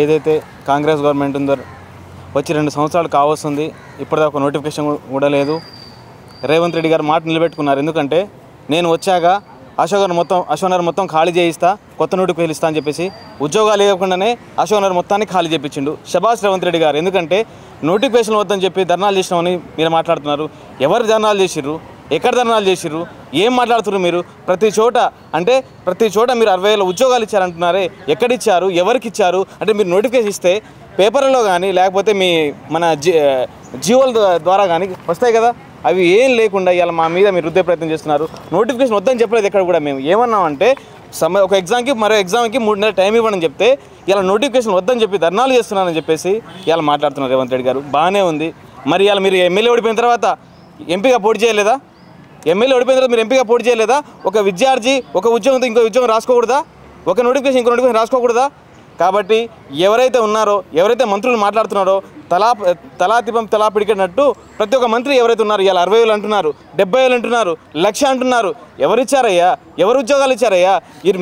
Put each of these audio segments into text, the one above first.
ఏదైతే కాంగ్రెస్ గవర్నమెంట్ ఉందో వచ్చి 2 సంవత్సరాలు కావస్తుంది, ఇప్పటిదాకా ఒక నోటిఫికేషన్ కూడా లేదు. రేవంత్ రెడ్డి గారు మాట నిలబెట్టుకున్నారు. ఎందుకంటే నేను వచ్చాక అశోక్ నగర్ మొత్తం ఖాళీ చేయిస్తా, కొత్త నోటిఫికేషన్ ఇస్తా అని చెప్పేసి ఉద్యోగాలు ఇవ్వకుండానే అశోక్ నగర్ మొత్తాన్ని ఖాళీ చేయించిండు. శభాష్ రేవంత్ రెడ్డి గారు. ఎందుకంటే నోటిఫికేషన్ వద్దని చెప్పి ధర్నాలు చేసినామని మీరు మాట్లాడుతున్నారు. ఎవరు ధర్నాలు చేసిర్రు? ఎక్కడ ధర్నాలు చేసిర్రు? ఏం మాట్లాడుతున్నారు మీరు? ప్రతి చోట మీరు 60,000 ఉద్యోగాలు ఇచ్చారంటున్నారే, ఎక్కడిచ్చారు? ఎవరికి ఇచ్చారు? అంటే మీరు నోటిఫికేషన్ ఇస్తే పేపర్లో కానీ లేకపోతే మన జీవోల ద్వారా కానీ వస్తాయి కదా, అవి ఏం లేకుండా ఇలా మా మీద మీరు రుద్దే ప్రయత్నం చేస్తున్నారు. నోటిఫికేషన్ వద్దని చెప్పలేదు ఎక్కడ కూడా. మేము ఏమన్నామంటే ఒక ఎగ్జామ్కి మరో ఎగ్జామ్కి 3 నెలలు టైం ఇవ్వడం చెప్తే ఇలా నోటిఫికేషన్ వద్దని చెప్పి ధర్నాలు చేస్తున్నానని చెప్పేసి ఇలా మాట్లాడుతున్నారు రేవంత్ రెడ్డి గారు. బాగానే ఉంది. మరి ఇలా మీరు ఎమ్మెల్యే ఓడిపోయిన తర్వాత ఎంపీగా పోటీ చేయలేదా? ఎమ్మెల్యే ఓడిపోయిన తర్వాత మీరు ఎంపీగా పోటీ చేయలేదా? ఒక విద్యార్థి ఒక ఉద్యోగంతో ఇంకో ఉద్యోగం రాసుకోకూడదా? ఒక నోటిఫికేషన్ ఇంకో నోటిఫికేషన్ రాసుకోకూడదా? కాబట్టి ఎవరైతే మంత్రులు మాట్లాడుతున్నారో తలా పిడికినట్టు ప్రతి ఒక్క మంత్రి ఎవరైతే ఉన్నారో ఇలా 60,000 అంటున్నారు, 70,000 అంటున్నారు, 1,00,000 అంటున్నారు. ఎవరిచ్చారయ్యా? ఎవరు ఉద్యోగాలు ఇచ్చారయ్యా?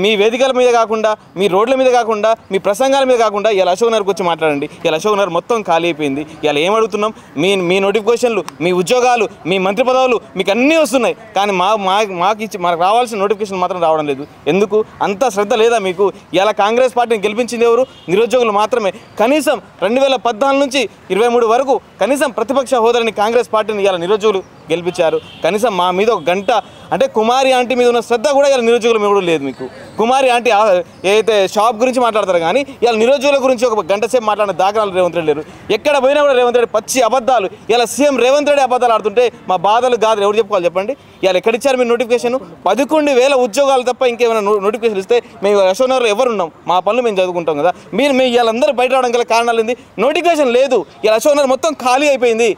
మీ వేదికల మీద కాకుండా, మీ రోడ్ల మీద కాకుండా, మీ ప్రసంగాల మీద కాకుండా ఇలా అశోక్ నగర్కి వచ్చి మాట్లాడండి. ఇలా అశోక్ నగర్ మొత్తం ఖాళీ అయిపోయింది. ఇలా ఏం అడుగుతున్నాం? మీ నోటిఫికేషన్లు, మీ ఉద్యోగాలు, మీ మంత్రి పదవులు మీకు అన్నీ వస్తున్నాయి, కానీ మాకు రావాల్సిన నోటిఫికేషన్ మాత్రం రావడం లేదు. ఎందుకు? అంత శ్రద్ధ లేదా మీకు? ఇలా కాంగ్రెస్ పార్టీని గెలిపించింది ఎవరు? నిరుద్యోగులు మాత్రమే. కనీసం 2014 నుంచి 23 వరకు కనీసం ప్రతిపక్ష హోదాని కాంగ్రెస్ పార్టీని ఇలా నిరుద్యోగులు గెలిపించారు. కనీసం మా మీద ఒక గంట అంటే కుమారి ఆంటీ మీద ఉన్న శ్రద్ధ కూడా ఇలా నిరుద్యోగుల మీద కూడా లేదు మీకు. కుమారి ఆంటీ ఏదైతే షాప్ గురించి మాట్లాడతారు కానీ ఇలా నిరుద్యోగుల గురించి ఒక గంట సేపు మాట్లాడిన దాఖలాలు రేవంత్ రెడ్డి లేరు. ఎక్కడ పోయినా కూడా రేవంత్ రెడ్డి పచ్చి అబద్ధాలు. ఇలా సీఎం రేవంత్ రెడ్డి అబద్ధాలు ఆడుతుంటే మా బాధలు కాదు ఎవరు చెప్పుకోవాలి చెప్పండి? ఇలా ఎక్కడిచ్చారు మీరు నోటిఫికేషన్? 11,000 ఉద్యోగాలు తప్ప ఇంకేమైనా నోటిఫికేషన్ ఇస్తే మేము అశోక్ నగర్లో ఎవరు ఉన్నాం? మా పనులు మేము చదువుకుంటాం కదా. మీరు వీళ్ళందరూ బయట రావడం గల కారణాలు ఏంది? నోటిఫికేషన్ లేదు. ఇలా అశోక్ నగర్ మొత్తం ఖాళీ అయిపోయింది.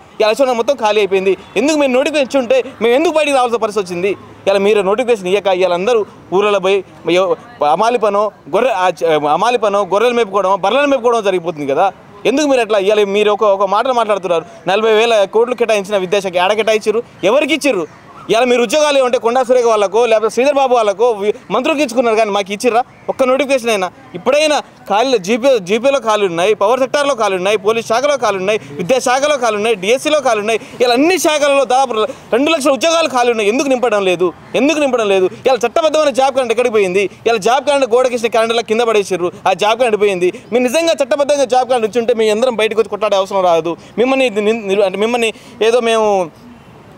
ఎందుకు మీరు నోటిఫికేషన్ ఇచ్చి ఉంటే మేము ఎందుకు బయటికి రావాల్సిన పరిస్థితి వచ్చింది? ఇలా మీరు నోటిఫికేషన్ ఇయ్యక వీళ్ళందరూ ఊళ్ళలో పోయి అమాలి పనో గొర్రెలు మేపుకోవడం, బర్రెలు మేపుకోవడం జరిగిపోతుంది కదా. ఎందుకు మీరు అట్లా? ఇవాళ మీరు ఒక మాట మాట్లాడుతున్నారు. 40,000 కోట్లు కేటాయించిన విద్యాశాఖ ఏడ కేటాయించారు? ఎవరికి ఇచ్చిర్రు? ఇలా మీరు ఉద్యోగాలు ఏమంటే కొండా సురేఖ వాళ్ళకో లేకపోతే శ్రీధర్ బాబు వాళ్ళకో మంత్రులకు ఇచ్చుకున్నారు, కానీ మాకు ఇచ్చిర్రా? ఒక్క నోటిఫికేషన్ అయినా ఇప్పుడైనా? ఖాళీ జీపీలో ఖాళీ ఉన్నాయి, పవర్ సెక్టార్లో ఖాళీ ఉన్నాయి, పోలీస్ శాఖలో ఖాళీ ఉన్నాయి, విద్యాశాఖలో ఖాళీ ఉన్నాయి, డిఎస్సీలో ఖాళీ ఉన్నాయి. ఇలా అన్ని శాఖలలో దాదాపు 2 లక్షల ఉద్యోగాలు ఖాళీ ఉన్నాయి. ఎందుకు నింపడం లేదు? ఇలా చట్టబద్ధమైన జాబ్ క్యాలెండర్ ఎక్కడికి పోయింది? ఇలా జాబ్ క్యాలెండర్ గోడకేసిన క్యాలెండర్లో కింద పడేసారు. ఆ జాబ్ క్యాలెండర్ పోయింది. మీరు నిజంగా చట్టబద్ధంగా జాబ్ క్యాలెండర్ ఇచ్చి ఉంటే మీ అందరం బయటకు వచ్చి కొట్లాడే అవసరం రాదు. మిమ్మల్ని ఏదో మేము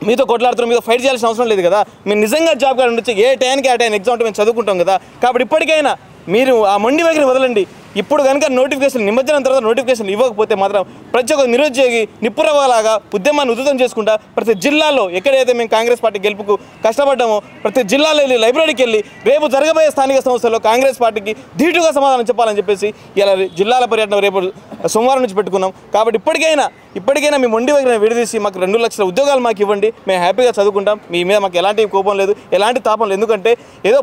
మీతో కొట్లాడుతున్నాం, మీతో ఫైట్ చేయాల్సిన అవసరం లేదు కదా. మీరు నిజంగా జాబ్ క్యాలెండర్ వచ్చి ఏ టైంకి ఆ టైం ఎగ్జామ్ ఉంటే మేము చదువుకుంటాం కదా. కాబట్టి ఇప్పటికైనా మీరు ఆ మొండి వైఖరి వదలండి. ఇప్పుడు కనుక నోటిఫికేషన్ నిమజ్జనం తర్వాత నోటిఫికేషన్ ఇవ్వకపోతే మాత్రం ప్రతి ఒక్క నిరుద్యోగి నిప్పురవ్వలాగా ఉద్యమాన్ని ఉధృతం చేసుకుంటా ప్రతి జిల్లాలో ఎక్కడైతే మేము కాంగ్రెస్ పార్టీ గెలుపుకు కష్టపడ్డామో ప్రతి జిల్లాలో వెళ్ళి లైబ్రరీకి వెళ్ళి రేపు జరగబోయే స్థానిక సంస్థల్లో కాంగ్రెస్ పార్టీకి ధీటుగా సమాధానం చెప్పాలని చెప్పేసి ఇలా జిల్లాల పర్యటన రేపు సోమవారం నుంచి పెట్టుకున్నాం. కాబట్టి ఇప్పటికైనా మీ మొండి వైఖరిని విడదీసి మాకు 2 లక్షల ఉద్యోగాలు మాకు ఇవ్వండి. మేము హ్యాపీగా చదువుకుంటాం. మీ మీద మాకు ఎలాంటి కోపం లేదు, ఎలాంటి తాపం లేదు. ఎందుకంటే ఏదో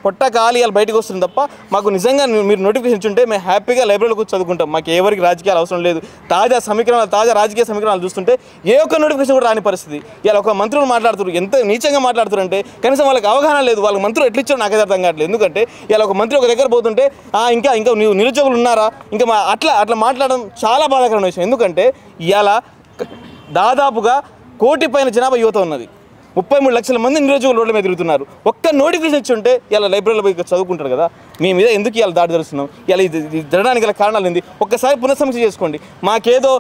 పొట్ట కాలి ఇలా బయటకు వస్తుంది తప్ప మాకు నిజంగా మీరు నోటిఫికేషన్ ఇచ్చుంటే మేము హ్యాపీగా లైబ్రరీలో కూర్చొని చదువుకుంటాం. మాకు ఎవరికి రాజకీయాలు అవసరం లేదు. తాజా రాజకీయ సమీకరణాలు చూస్తుంటే ఏ ఒక్క నోటిఫికేషన్ కూడా రాని పరిస్థితి. ఇలా ఒక మంత్రులు మాట్లాడుతున్నారు, ఎంత నీచంగా మాట్లాడుతారంటే కనీసం వాళ్ళకి అవగాహన లేదు. వాళ్ళకి మంత్రులు ఎట్లా ఇచ్చారో నాకు అర్థం కావట్లేదు. ఎందుకంటే ఇలా ఒక మంత్రి ఒక దగ్గర పోతుంటే ఇంకా నిరుద్యోగులు ఉన్నారా ఇంకా అట్లా మాట్లాడడం చాలా బాధాకరమైన విషయం. ఎందుకంటే ఇవాళ దాదాపుగా 1 కోటి పైన జనాభా యువత ఉన్నది. 33 లక్షల మంది నిరుద్యోగులు రోడ్ల మీద తిరుగుతున్నారు. ఒక్క నోటిఫికేషన్ ఇచ్చి ఉంటే ఇలా లైబ్రరీలో పోయి చదువుకుంటారు కదా. మీ మీద ఎందుకు ఇలా దాడి జరుగుతున్నాం? ఇలా ఇది జరగడానికి గల కారణాలు ఏంది? ఒక్కసారి పునఃసమీక్ష చేసుకోండి. మాకేదో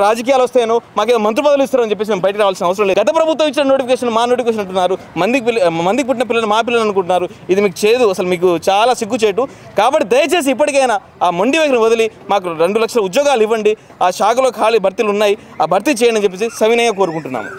రాజకీయాలు వస్తాయనో మాకేదో మంత్రి పదవులు ఇస్తారని చెప్పేసి మేము బయటకు రావాల్సిన అవసరం లేదు. గత ప్రభుత్వం ఇచ్చిన నోటిఫికేషన్ మా నోటిఫికేషన్ అంటున్నారు. మందికి పుట్టిన పిల్లలు మా పిల్లలు అనుకుంటున్నారు. ఇది మీకు చేదు, అసలు మీకు చాలా సిగ్గుచేటు. కాబట్టి దయచేసి ఇప్పటికైనా ఆ మొండి వైఖరిని వదిలి మాకు 2 లక్షల ఉద్యోగాలు ఇవ్వండి. ఆ శాఖలో ఖాళీ భర్తీలు ఉన్నాయి, ఆ భర్తీ చేయండి అని చెప్పేసి సవినయంగా కోరుకుంటున్నాము.